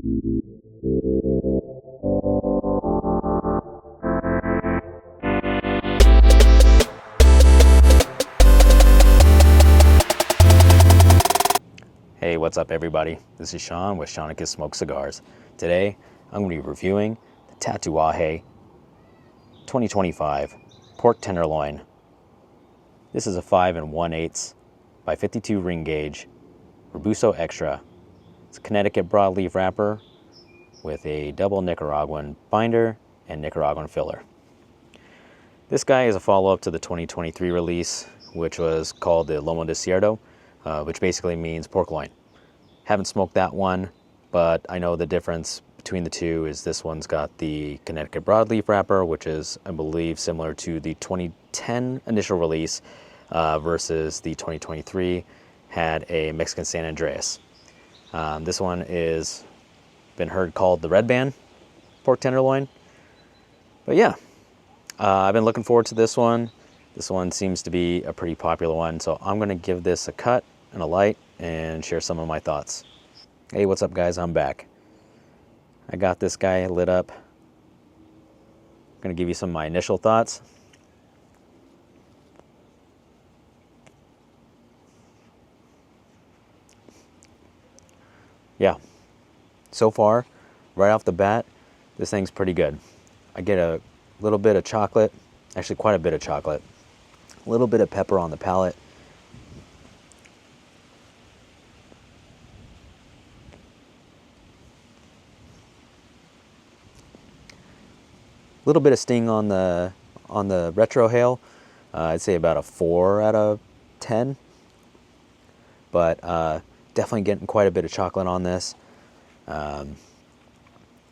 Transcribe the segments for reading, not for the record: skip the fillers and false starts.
Hey, what's up everybody? This is Sean with Connecticut Smoke Cigars. Today, I'm going to be reviewing the Tatuaje 2025 Pork Tenderloin. This is a 5 1/8 by 52 ring gauge Robusto Extra. It's a Connecticut Broadleaf wrapper with a double Nicaraguan binder and Nicaraguan filler. This guy is a follow-up to the 2023 release, which was called the Lomo de Cerdo, which basically means pork loin. Haven't smoked that one, but I know the difference between the two is this one's got the Connecticut Broadleaf wrapper, which is, I believe, similar to the 2010 initial release, versus the 2023 had a Mexican San Andreas. This one is been heard called the Red Band Pork Tenderloin. But yeah, I've been looking forward to this one. This one seems to be a pretty popular one, so I'm going to give this a cut and a light and share some of my thoughts. Hey, what's up guys? I'm back. I got this guy lit up. I'm going to give you some of my initial thoughts. Yeah, so far, right off the bat, this thing's pretty good. I get a little bit of chocolate, actually quite a bit of chocolate, a little bit of pepper on the palate. A little bit of sting on the retrohale. I'd say about a 4 out of 10. But definitely getting quite a bit of chocolate on this.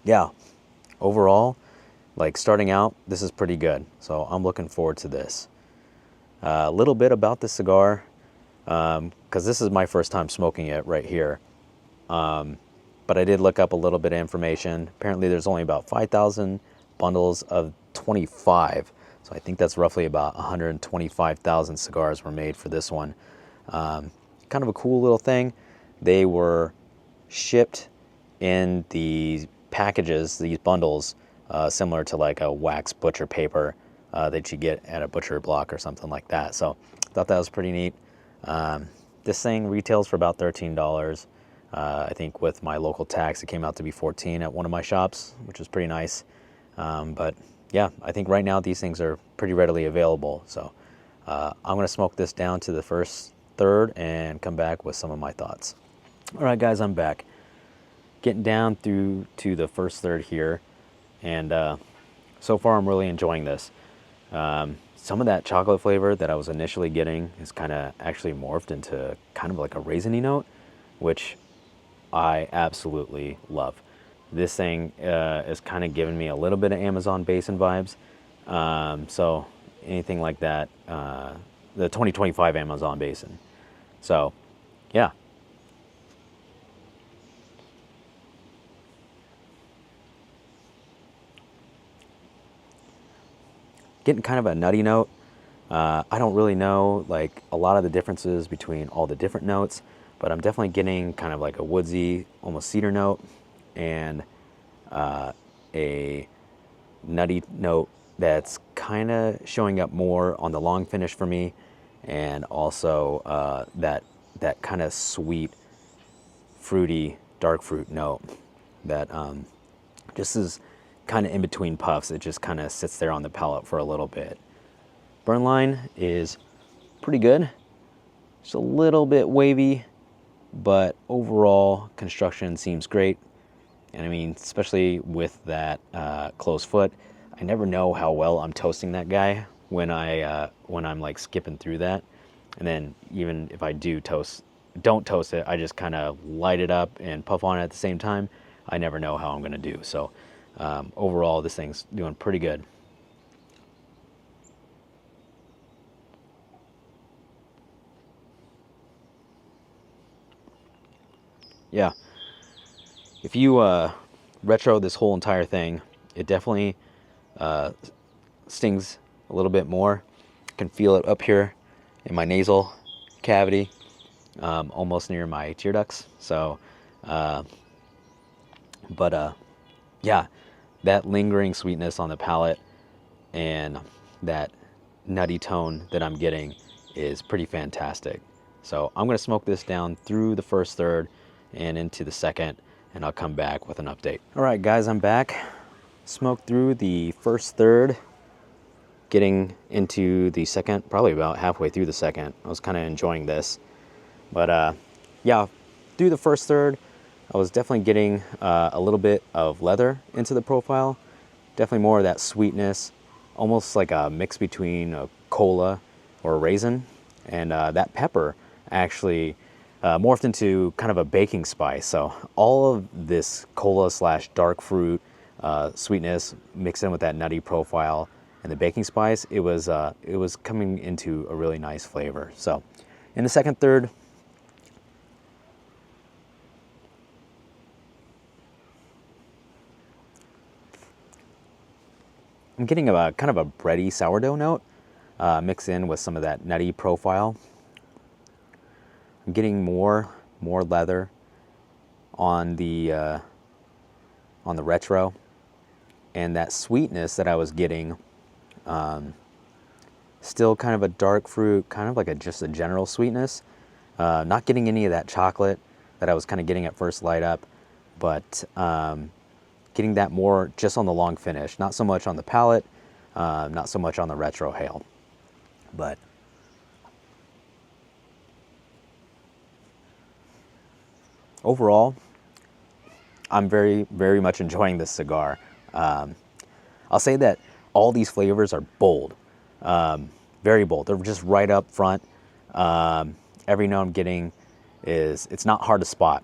Yeah, overall, like starting out, this is pretty good. So I'm looking forward to this. A little bit about the cigar, because this is my first time smoking it right here. But I did look up a little bit of information. Apparently there's only about 5,000 bundles of 25. So I think that's roughly about 125,000 cigars were made for this one. Kind of a cool little thing. They were shipped in these packages, these bundles, similar to like a wax butcher paper that you get at a butcher block or something like that. So I thought that was pretty neat. This thing retails for about $13. I think with my local tax, it came out to be $14 at one of my shops, which was pretty nice. But yeah, I think right now these things are pretty readily available. So I'm going to smoke this down to the first third and come back with some of my thoughts. All right, guys, I'm back. Getting down through to the first third here. And so far, I'm really enjoying this. Some of that chocolate flavor that I was initially getting is kind of actually morphed into kind of like a raisiny note, which I absolutely love. This thing is kind of giving me a little bit of Amazon basin vibes. So anything like that, the 2025 Amazon basin. So yeah. Getting kind of a nutty note. I don't really know like a lot of the differences between all the different notes, but I'm definitely getting kind of like a woodsy, almost cedar note, and a nutty note that's kind of showing up more on the long finish for me, and also that kind of sweet, fruity, dark fruit note that just is kind of in between puffs. It just kind of sits there on the palate for a little bit. Burn line is pretty good. Just a little bit wavy, but overall construction seems great. And I mean, especially with that closed foot, I never know how well I'm toasting that guy when I'm like skipping through that. And then even if I don't toast it, I just kind of light it up and puff on it at the same time. I never know how I'm gonna do. So overall, this thing's doing pretty good. Yeah. If you retro this whole entire thing, it definitely stings a little bit more. I can feel it up here in my nasal cavity, almost near my tear ducts. So But yeah, that lingering sweetness on the palate and that nutty tone that I'm getting is pretty fantastic. So I'm going to smoke this down through the first third and into the second, and I'll come back with an update. All right, guys, I'm back. Smoked through the first third, getting into the second, probably about halfway through the second. I was kind of enjoying this. But yeah, through the first third, I was definitely getting a little bit of leather into the profile. Definitely more of that sweetness, almost like a mix between a cola or a raisin. And that pepper actually morphed into kind of a baking spice. So all of this cola slash dark fruit sweetness mixed in with that nutty profile and the baking spice, it was coming into a really nice flavor. So in the second third, I'm getting a kind of a bready sourdough note mixed in with some of that nutty profile. I'm getting more leather on the retro, and that sweetness that I was getting, still kind of a dark fruit, kind of like just a general sweetness. Not getting any of that chocolate that I was kind of getting at first light up, but getting that more just on the long finish, not so much on the palate, not so much on the retro hail. But overall, I'm very, very much enjoying this cigar. I'll say that all these flavors are bold, very bold. They're just right up front. Every note I'm getting it's not hard to spot,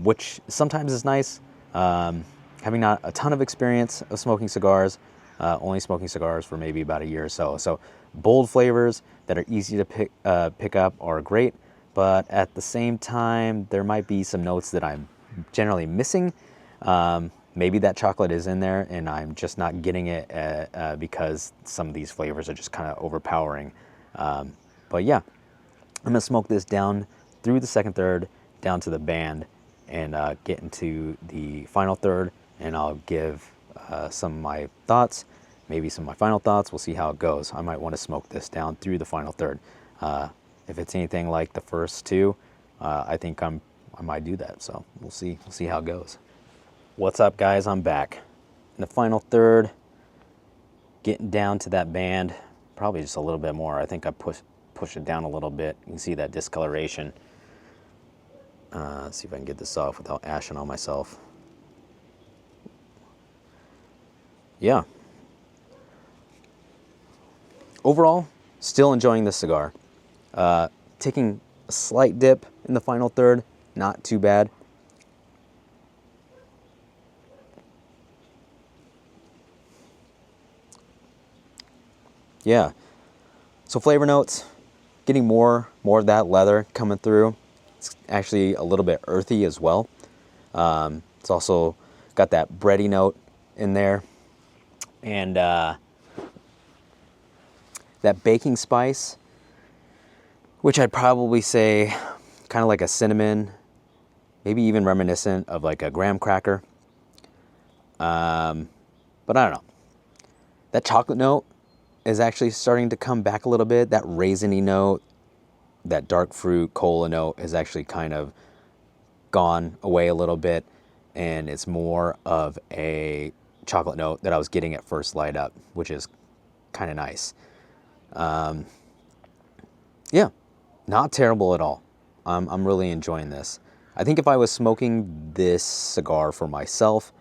which sometimes is nice. Having not a ton of experience of smoking cigars, only smoking cigars for maybe about a year or so. So bold flavors that are easy to pick up are great, but at the same time, there might be some notes that I'm generally missing. Maybe that chocolate is in there and I'm just not getting it because some of these flavors are just kind of overpowering. But yeah, I'm gonna smoke this down through the second third, down to the band, and get into the final third, and I'll give some of my thoughts, maybe some of my final thoughts. We'll see how it goes. I might want to smoke this down through the final third. If it's anything like the first two, I think I might do that. So we'll see. We'll see how it goes. What's up, guys? I'm back in the final third, getting down to that band, probably just a little bit more. I think I push it down a little bit. You can see that discoloration. Let's see if I can get this off without ashing on myself. Yeah. Overall, still enjoying this cigar. Taking a slight dip in the final third, not too bad. Yeah. So flavor notes, getting more of that leather coming through. It's actually a little bit earthy as well. It's also got that bready note in there. And that baking spice, which I'd probably say kind of like a cinnamon, maybe even reminiscent of like a graham cracker. But I don't know. That chocolate note is actually starting to come back a little bit. That raisiny note, that dark fruit cola note has actually kind of gone away a little bit, and it's more of a chocolate note that I was getting at first light up, which is kind of nice. Yeah, not terrible at all. I'm really enjoying this. I think if I was smoking this cigar for myself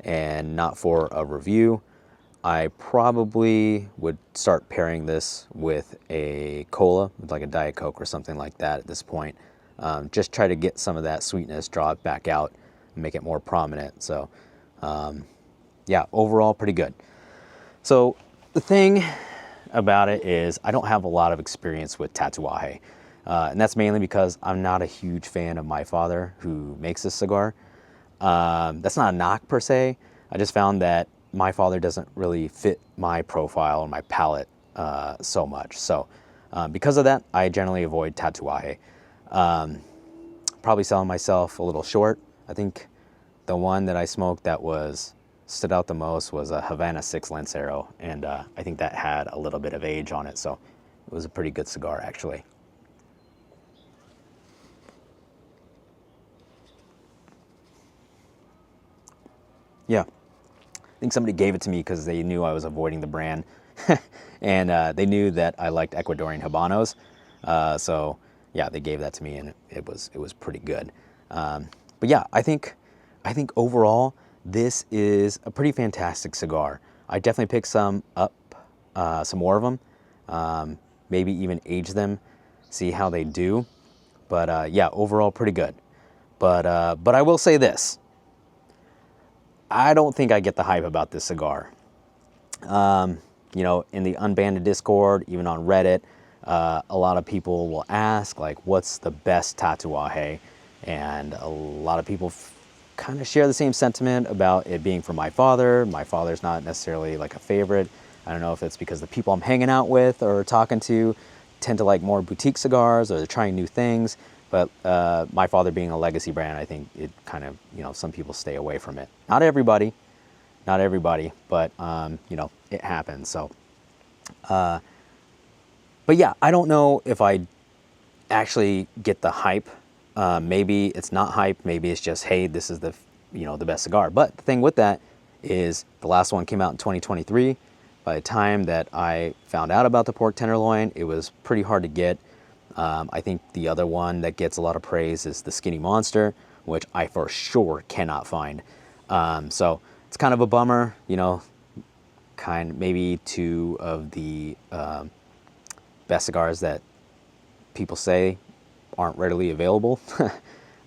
and not for a review, I probably would start pairing this with a cola, with like a Diet Coke or something like that at this point. Just try to get some of that sweetness, draw it back out, and make it more prominent. So, yeah, overall pretty good. So the thing about it is I don't have a lot of experience with Tatuaje. And that's mainly because I'm not a huge fan of my father who makes this cigar. That's not a knock per se. I just found that my father doesn't really fit my profile or my palate so much. So because of that, I generally avoid Tatuaje. Probably selling myself a little short. I think the one that I smoked that stood out the most was a Havana 6 Lancero, and I think that had a little bit of age on it, so it was a pretty good cigar actually. Yeah, I think somebody gave it to me because they knew I was avoiding the brand, and they knew that I liked Ecuadorian Habanos, so yeah, they gave that to me, and it was pretty good. But yeah, I think overall this is a pretty fantastic cigar. I definitely pick some up, some more of them, maybe even age them, see how they do. But yeah, overall pretty good. But I will say this. I don't think I get the hype about this cigar. You know, in the Unbanded Discord, even on Reddit, a lot of people will ask, like, what's the best Tatuaje? And a lot of people kind of share the same sentiment about it being from my father. My father's not necessarily like a favorite. I don't know if it's because the people I'm hanging out with or talking to tend to like more boutique cigars, or they're trying new things. But my father being a legacy brand, I think it kind of, you know, some people stay away from it. Not everybody, but you know, it happens. So, but yeah, I don't know if I actually get the hype. Maybe it's not hype. Maybe it's just, hey, this is the, you know, the best cigar. But the thing with that is the last one came out in 2023. By the time that I found out about the pork tenderloin, it was pretty hard to get. I think the other one that gets a lot of praise is the Skinny Monster, which I for sure cannot find. So it's kind of a bummer, you know, maybe two of the best cigars that people say aren't readily available.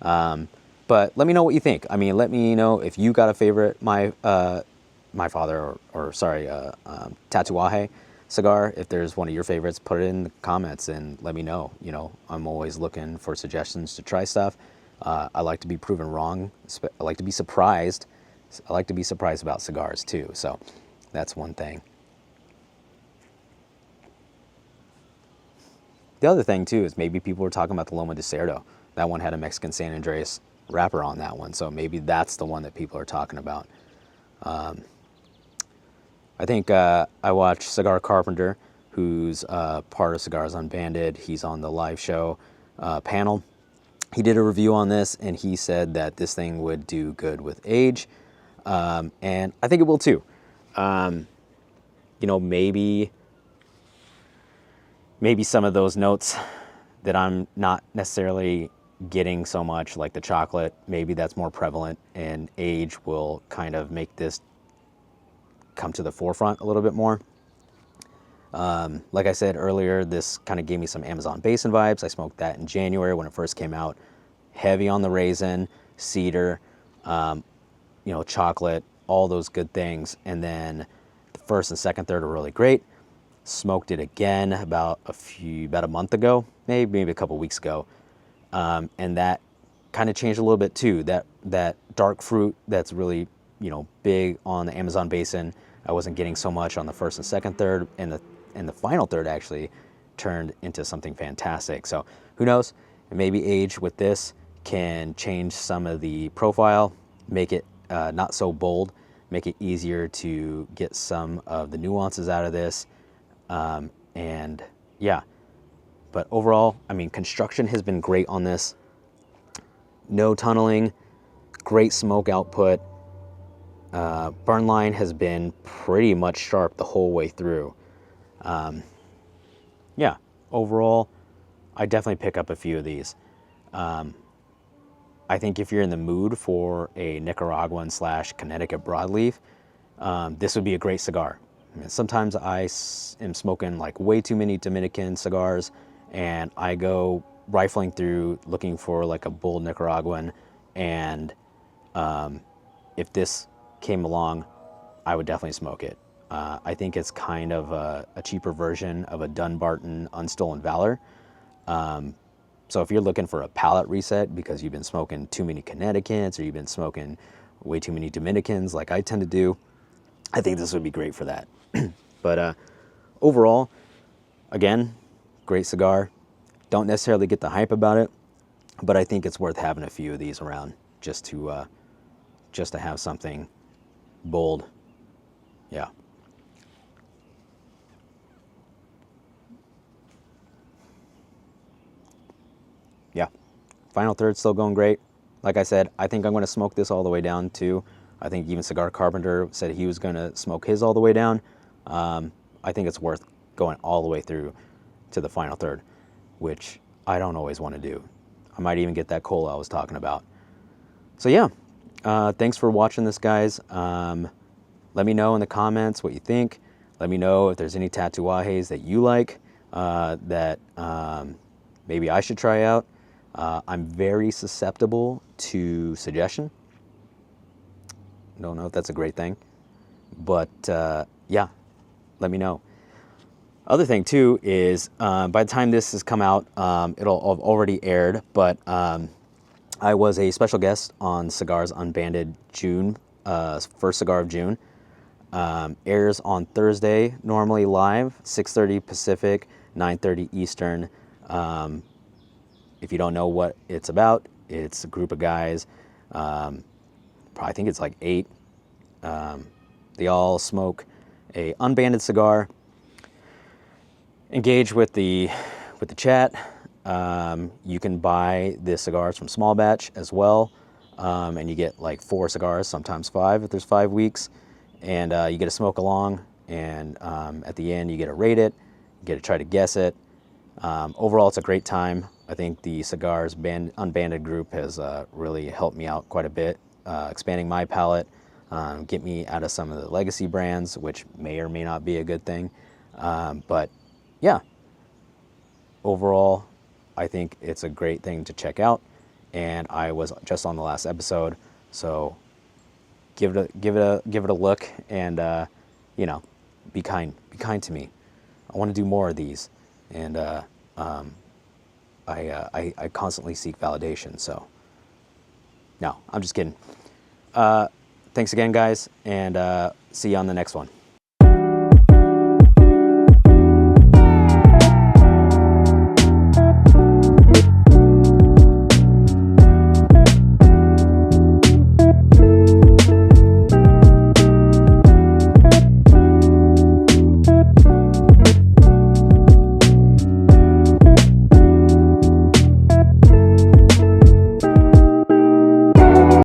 But let me know what you think. I mean, let me know if you got a favorite my father or sorry, Tatuaje cigar. If there's one of your favorites, put it in the comments and let me know. You know, I'm always looking for suggestions to try stuff. I like to be proven wrong. I like to be surprised. I like to be surprised about cigars too. So that's one thing. The other thing too is maybe people were talking about the Loma de Cerdo. That one had a Mexican San Andreas wrapper on that one, so maybe that's the one that people are talking about. I think I watched Cigar Carpenter, who's part of Cigars Unbanded. He's on the live show panel. He did a review on this, and he said that this thing would do good with age, and I think it will too. You know, maybe some of those notes that I'm not necessarily getting so much, like the chocolate, maybe that's more prevalent, and age will kind of make this come to the forefront a little bit more. Like I said earlier, this kind of gave me some Amazon Basin vibes. I smoked that in January when it first came out. Heavy on the raisin, cedar, you know, chocolate, all those good things. And then the first and second third are really great. Smoked it again about a month ago, maybe a couple weeks ago, and that kind of changed a little bit too. That dark fruit that's really, you know, big on the Amazon Basin, I wasn't getting so much on the first and second third, and the final third actually turned into something fantastic. So who knows? Maybe age with this can change some of the profile, make it not so bold, make it easier to get some of the nuances out of this. And yeah, but overall, I mean, construction has been great on this. No tunneling, great smoke output. Burn line has been pretty much sharp the whole way through. Yeah, overall, I definitely pick up a few of these. I think if you're in the mood for a Nicaraguan / Connecticut Broadleaf, this would be a great cigar. I mean, sometimes I am smoking like way too many Dominican cigars, and I go rifling through looking for like a bull Nicaraguan, and if this came along, I would definitely smoke it. I think it's kind of a cheaper version of a Dunbarton Unstolen Valor. So if you're looking for a palate reset because you've been smoking too many Connecticut's or you've been smoking way too many Dominicans like I tend to do, I think this would be great for that. But overall, again, great cigar. Don't necessarily get the hype about it, but I think it's worth having a few of these around just to just to have something bold. Yeah. Yeah. Final third still going great. Like I said, I think I'm going to smoke this all the way down too. I think even Cigar Carpenter said he was going to smoke his all the way down. I think it's worth going all the way through to the final third, which I don't always want to do. I might even get that cola I was talking about. So yeah, thanks for watching this, guys. Let me know in the comments what you think. Let me know if there's any tatuajes that you like that maybe I should try out. I'm very susceptible to suggestion. Don't know if that's a great thing, but yeah, let me know. Other thing too is by the time this has come out, it'll have already aired, but I was a special guest on Cigars Unbanded June, first cigar of June. Airs on Thursday, normally live, 6:30 Pacific, 9:30 Eastern. If you don't know what it's about, it's a group of guys. I think it's like 8. They all smoke a unbanded cigar. Engage with the chat. You can buy the cigars from Small Batch as well, and you get like 4 cigars, sometimes 5 if there's 5 weeks, and you get to smoke along. And at the end, you get to rate it, you get to try to guess it. Overall, it's a great time. I think the Cigars Unbanded group has really helped me out quite a bit, expanding my palate, get me out of some of the legacy brands, which may or may not be a good thing. But yeah, overall, I think it's a great thing to check out. And I was just on the last episode, so give it a look, and you know, be kind to me. I want to do more of these, and I constantly seek validation. So no, I'm just kidding. Thanks again, guys, and see you on the next one.